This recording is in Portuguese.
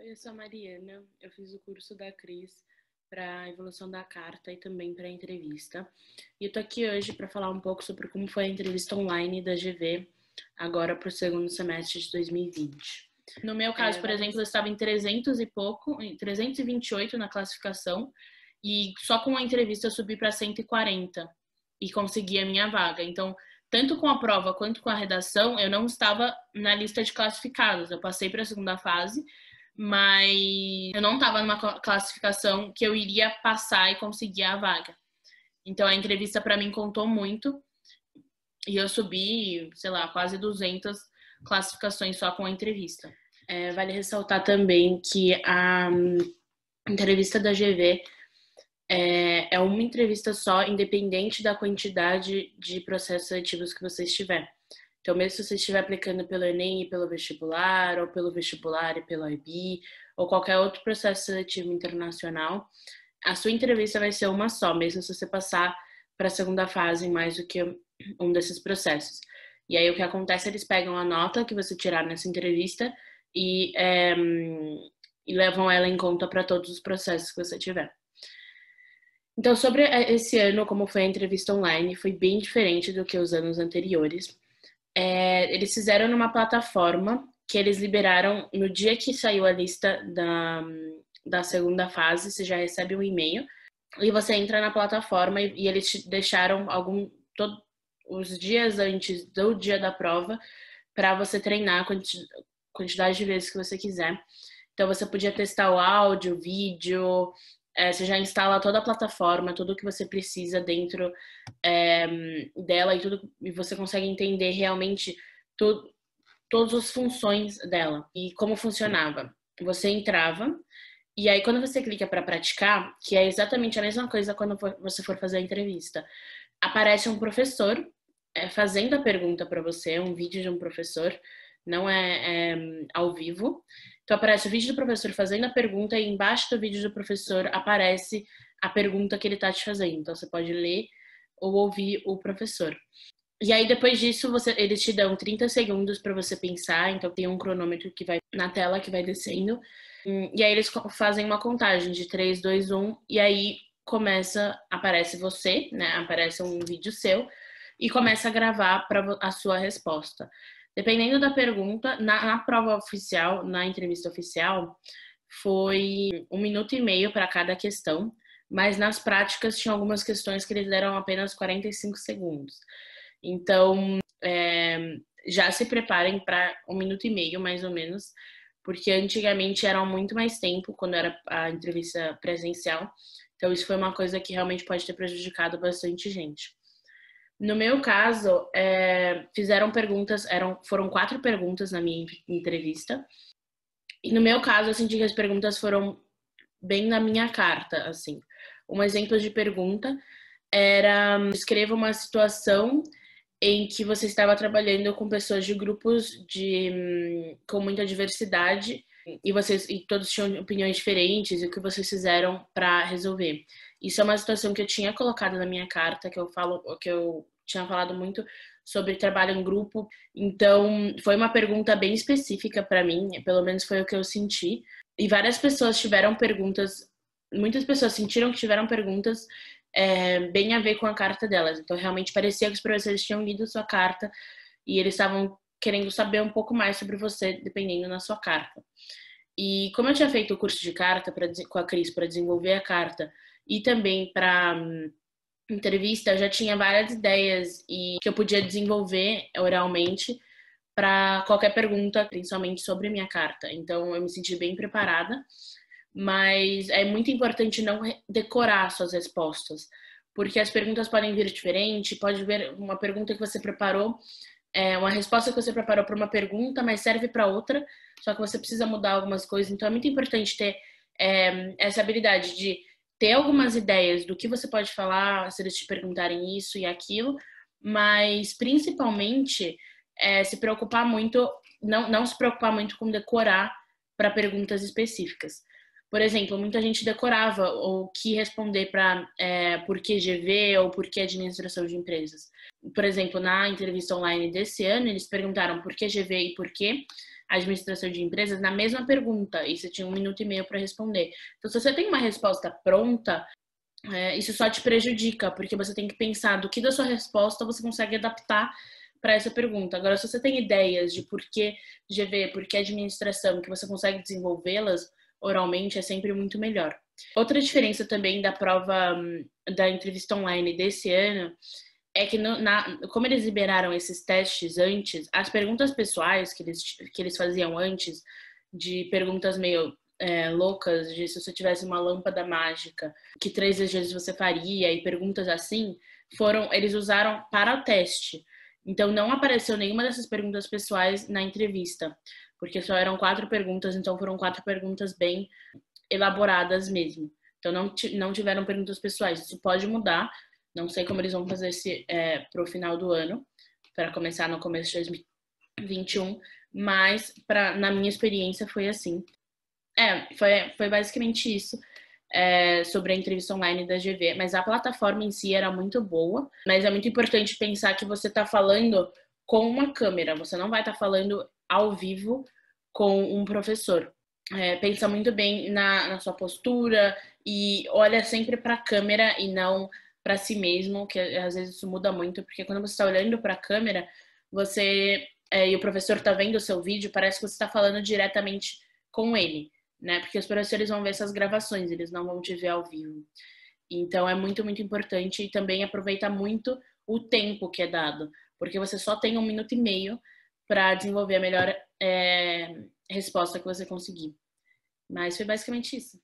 Oi, eu sou a Mariana, eu fiz o curso da Cris para evolução da carta e também para entrevista. E eu tô aqui hoje para falar um pouco sobre como foi a entrevista online da GV agora para o segundo semestre de 2020. No meu caso, por exemplo, eu estava em 300 e pouco, em 328 na classificação e só com a entrevista eu subi para 140 e consegui a minha vaga. Então, tanto com a prova quanto com a redação, eu não estava na lista de classificados. Eu passei para a segunda fase, mas eu não estava numa classificação que eu iria passar e conseguir a vaga. Então a entrevista para mim contou muito e eu subi, sei lá, quase 200 classificações só com a entrevista. Vale ressaltar também que a entrevista da GV é uma entrevista só, independente da quantidade de processos seletivos que você estiver. Então, mesmo se você estiver aplicando pelo Enem e pelo vestibular, ou pelo vestibular e pelo IB, ou qualquer outro processo seletivo internacional, a sua entrevista vai ser uma só, mesmo se você passar para a segunda fase em mais do que um desses processos. E aí, o que acontece, eles pegam a nota que você tirar nessa entrevista e levam ela em conta para todos os processos que você tiver. Então, sobre esse ano, como foi a entrevista online, foi bem diferente do que os anos anteriores. Eles fizeram numa plataforma que eles liberaram no dia que saiu a lista da segunda fase, você já recebe um e-mail e você entra na plataforma e eles te deixaram os dias antes do dia da prova para você treinar a quantidade de vezes que você quiser. Então você podia testar o áudio, o vídeo, você já instala toda a plataforma, tudo que você precisa dentro dela e você consegue entender realmente todas as funções dela e como funcionava. Você entrava e aí quando você clica para praticar, que é exatamente a mesma coisa quando você for fazer a entrevista, aparece um professor fazendo a pergunta para você, um vídeo de um professor, não é ao vivo. Então aparece o vídeo do professor fazendo a pergunta e embaixo do vídeo do professor aparece a pergunta que ele está te fazendo. Então você pode ler ou ouvir o professor. E aí depois disso eles te dão 30 segundos para você pensar, então tem um cronômetro que vai na tela que vai descendo. E aí eles fazem uma contagem de 3, 2, 1 e aí aparece você, né? Aparece um vídeo seu e começa a gravar para a sua resposta. Dependendo da pergunta, na prova oficial, na entrevista oficial, foi 1 minuto e meio para cada questão, mas nas práticas tinha algumas questões que eles deram apenas 45 segundos. Então, já se preparem para 1 minuto e meio, mais ou menos, porque antigamente era muito mais tempo, quando era a entrevista presencial. Então, isso foi uma coisa que realmente pode ter prejudicado bastante gente. No meu caso, foram 4 perguntas na minha entrevista. E no meu caso, eu senti que as perguntas foram bem na minha carta, assim. Um exemplo de pergunta era: escreva uma situação em que você estava trabalhando com pessoas de grupos com muita diversidade e todos tinham opiniões diferentes e o que vocês fizeram para resolver. Isso é uma situação que eu tinha colocado na minha carta, que eu tinha falado muito sobre trabalho em grupo. Então, foi uma pergunta bem específica para mim, pelo menos foi o que eu senti. E várias pessoas tiveram perguntas, muitas pessoas sentiram que tiveram perguntas bem a ver com a carta delas. Então, realmente parecia que os professores tinham lido sua carta e eles estavam querendo saber um pouco mais sobre você, dependendo da sua carta. E como eu tinha feito o curso de carta com a Cris para desenvolver a carta e também para entrevista, eu já tinha várias ideias e que eu podia desenvolver oralmente para qualquer pergunta, principalmente sobre a minha carta. Então, eu me senti bem preparada. Mas é muito importante não decorar suas respostas, porque as perguntas podem vir diferente, pode vir uma pergunta que você preparou, uma resposta que você preparou para uma pergunta, mas serve para outra, só que você precisa mudar algumas coisas. Então é muito importante ter essa habilidade de ter algumas ideias do que você pode falar se eles te perguntarem isso e aquilo, mas principalmente se preocupar muito, não se preocupar muito com decorar para perguntas específicas. Por exemplo, muita gente decorava o que responder para por que GV ou por que administração de empresas. Por exemplo, na entrevista online desse ano, eles perguntaram por que GV e por quê administração de empresas na mesma pergunta, e você tinha 1 minuto e meio para responder. Então, se você tem uma resposta pronta, isso só te prejudica, porque você tem que pensar do que da sua resposta você consegue adaptar para essa pergunta. Agora, se você tem ideias de por que GV, por que administração, que você consegue desenvolvê-las oralmente, é sempre muito melhor. Outra diferença também da prova da entrevista online desse ano é que, como eles liberaram esses testes antes, as perguntas pessoais que eles faziam antes, de perguntas meio loucas, de se você tivesse uma lâmpada mágica, que 3 vezes você faria, e perguntas assim, eles usaram para o teste. Então, não apareceu nenhuma dessas perguntas pessoais na entrevista, porque só eram 4 perguntas, então foram 4 perguntas bem elaboradas mesmo. Então, não tiveram perguntas pessoais. Isso pode mudar. Não sei como eles vão fazer para o final do ano, para começar no começo de 2021, mas na minha experiência foi assim. Foi basicamente isso. Sobre a entrevista online da GV, mas a plataforma em si era muito boa, mas é muito importante pensar que você está falando com uma câmera, você não vai estar falando ao vivo com um professor. Pensa muito bem na sua postura e olha sempre para a câmera e não para si mesmo, que às vezes isso muda muito, porque quando você está olhando para a câmera, e o professor está vendo o seu vídeo, parece que você está falando diretamente com ele, né? Porque os professores vão ver essas gravações, eles não vão te ver ao vivo. Então é muito, muito importante, e também aproveita muito o tempo que é dado, porque você só tem 1 minuto e meio para desenvolver a melhor resposta que você conseguir. Mas foi basicamente isso.